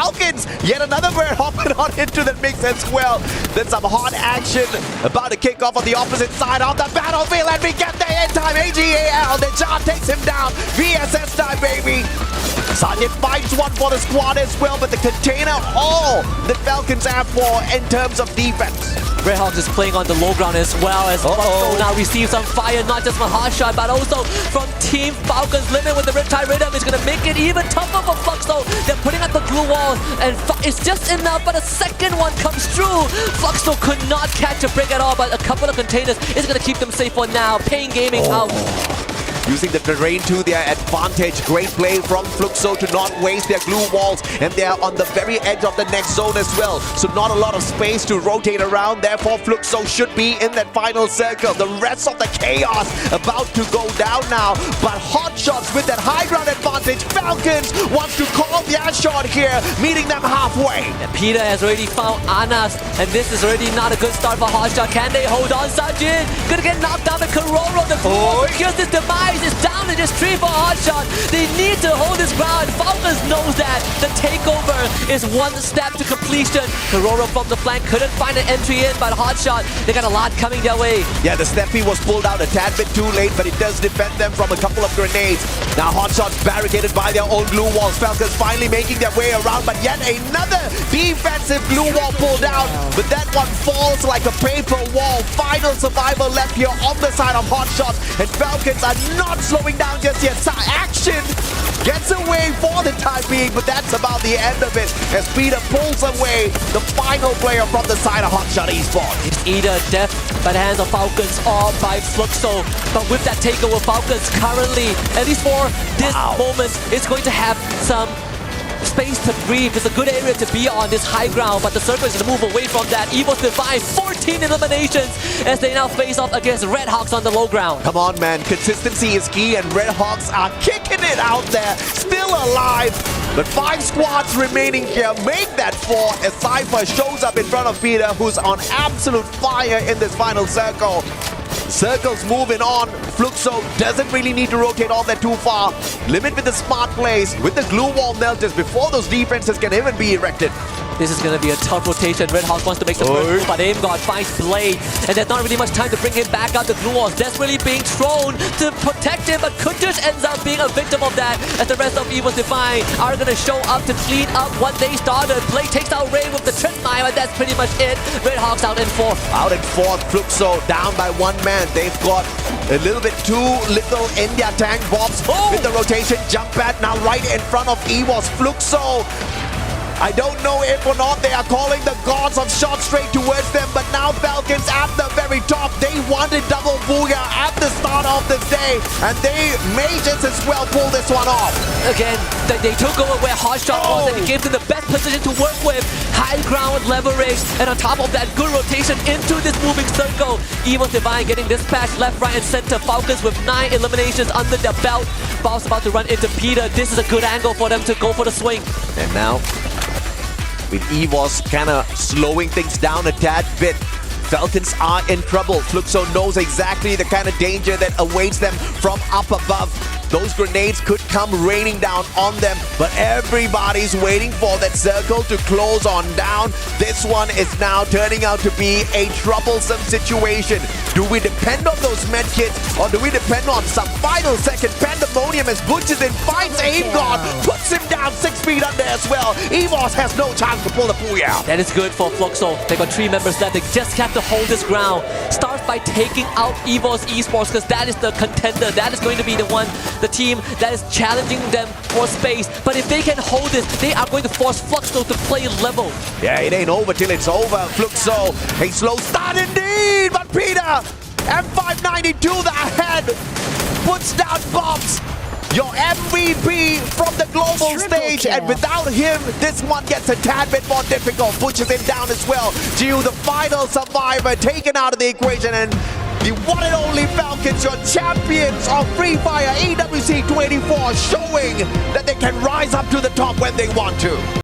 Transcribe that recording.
Falcons, yet another bird hopping on into the mix as well. Then some hot action about to kick off on the opposite side of the battlefield, and we get there in time. AGAL, the John takes him down. VSS time, baby. Sanjit finds one for the squad as well, but the container all the Falcons have for in terms of defense. Redhawks is playing on the low ground as well as Fluxo now receives some fire, not just from Hotshot, but also from Team Falcons. Limit with the Riptide Rhythm is going to make it even tougher for Fluxo. They're putting up the glue wall, and it's just enough, but a second one comes through. Fluxo could not catch a break at all, but a couple of containers is going to keep them safe for now. Pain Gaming out. Using the terrain to their advantage. Great play from Fluxo to not waste their glue walls, and they are on the very edge of the next zone as well. So not a lot of space to rotate around. Therefore, Fluxo should be in that final circle. The rest of the chaos about to go down now. But Hotshots with that high ground advantage. Falcons wants to call their shot here, meeting them halfway. And Peter has already found Anas, and this is already not a good start for Hotshot. Can they hold on? Sajin gonna get knocked down with Kororo. The glue secures this demise. Is down in this tree for Hotshot. They need to hold this ground. Falcons knows that. The takeover is one step to completion. Kororo from the flank couldn't find an entry in, but Hotshot, they got a lot coming their way. Yeah, the Steffi was pulled out a tad bit too late, but it does defend them from a couple of grenades. Now Hotshot's barricaded by their own glue walls. Falcons finally making their way around, but yet another defensive glue wall pulled out. But that one falls like a paper wall. Final survivor left here on the side of Hotshots, and Falcons are not slowing down just yet. Action gets away for the time being, but that's about the end of it as Peter pulls away the final player from the side of Hotshot Esport. It's either death by the hands of Falcons or by Fluxo. But with that takeover, Falcons currently, at least for this moment, is going to have some space to breathe. It's a good area to be on this high ground, but the circle is going to move away from that. Evil's Divine, 14 eliminations as they now face off against Redhawks on the low ground. Come on, man. Consistency is key, and Redhawks are kicking it out there. Still alive, but 5 squads remaining here. Make that 4 as Cypher shows up in front of Peter, who's on absolute fire in this final circle. Circle's moving on. Fluxo doesn't really need to rotate all that too far. Limit with the smart plays, with the glue wall melters before those defenses can even be erected. This is going to be a tough rotation. Redhawks wants to make the first move, but AimGod finds Blade, and there's not really much time to bring him back out. The glue wall is desperately being thrown to protect him, but Kuntush ends up being a victim of that as the rest of Evil's Divine are going to show up to clean up what they started. Blade takes out Ray with the trip mine, but that's pretty much it. Redhawks out in 4th. Out in 4th, Fluxo down by 1 man. They've got a little bit too little in their tank bombs with the rotation jump pad now right in front of EWOS. Fluxo, I don't know if or not they are calling the gods of shot straight towards them, but now Falcons at the very top. They wanted double Boyaah at the start of this day, and they may just as well pull this one off. Again, they took over where Hotshot was, and it gave them the best position to work with. High ground leverage, and on top of that, good rotation into this moving circle. Evil's Divine getting dispatched left, right, and center. Falcons with 9 eliminations under their belt. Bob's about to run into Peter. This is a good angle for them to go for the swing. And now, with EWOS kind of slowing things down a tad bit, Falcons are in trouble. Fluxo knows exactly the kind of danger that awaits them from up above. Those grenades could come raining down on them, but everybody's waiting for that circle to close on down. This one is now turning out to be a troublesome situation. Do we depend on those medkits, or do we depend on some final second pandemonium as Butches in finds AimGod, puts him down 6 feet under as well. EWOS has no chance to pull the Boyaah. That is good for Fluxo. They got 3 members left. They just have to hold this ground. Start by taking out EVOS Esports, because that is the contender. That is going to be the team that is challenging them for space. But if they can hold this, they are going to force Fluxo to play level. Yeah, it ain't over till it's over. Fluxo, a slow start indeed, but Peter, M590 to the head, puts down bombs. Your MVP from the global stage, and without him, this one gets a tad bit more difficult. Pushes him down as well. Gio, the final survivor, taken out of the equation, and the one and only Falcons, your champions of Free Fire EWC 24, showing that they can rise up to the top when they want to.